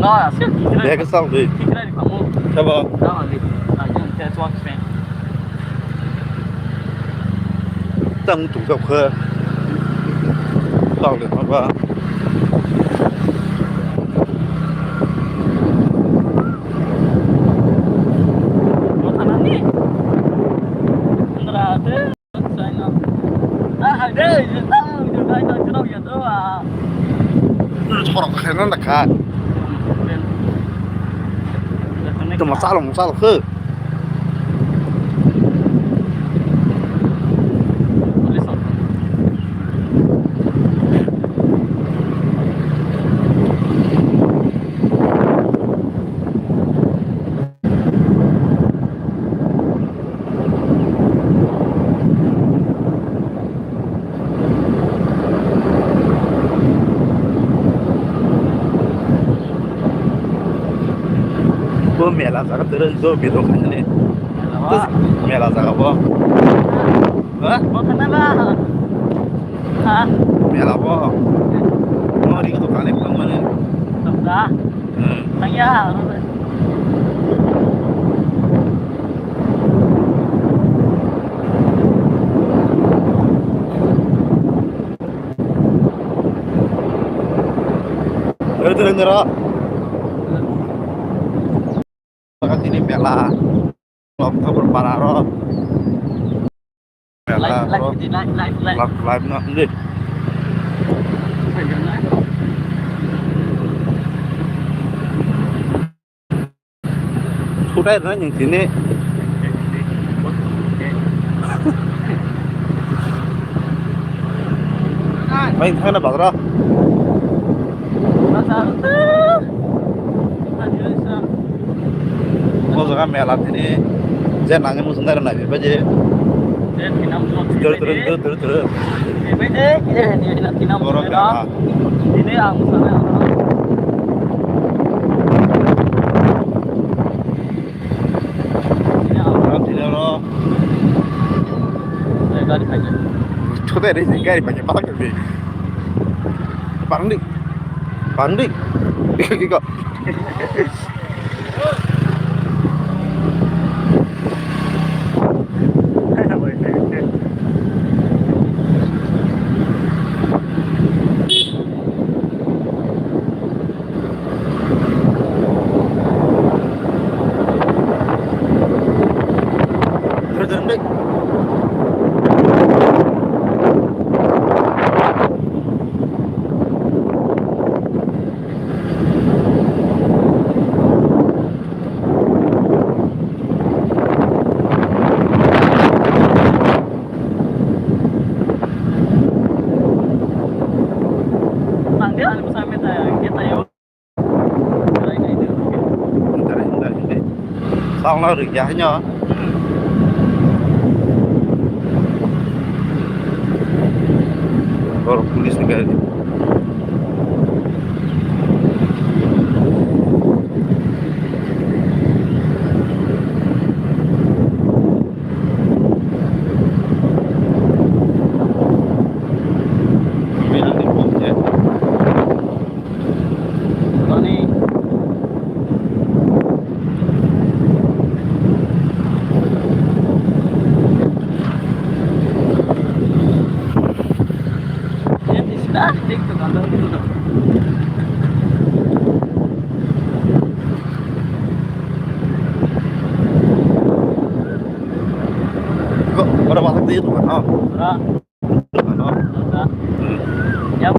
Nó siêu kỹ Để cái xong thì cái này khoảng một sao bờ đó là gì là những cái cho cái tăng chủ gặp khơi xong được mà ba nó thằng này là thế sai nó à đây tao được cái tao đâu giờ đâu à 저랑 해는 가 또 마살로 그 뭐 메라 자가 들은 저 비도 가네 메라 자가 뭐 어? 뭐 하나라 hả 메라 뭐 머리도 가네 그러면은 tập ra 응 thằng ya 들은 거라 Kan ini Bella Lomba berpararo Bella live nggak ini sudah ada yang sini main sana bakra mau sekarang melat ini saya nangis musuh ntar nangis aja terus orang Bella ini yang sana 초대를 생각이 바닥에 방딩 이거 xong nó được giá nhá kalau polis negara kok pada waktu itu kan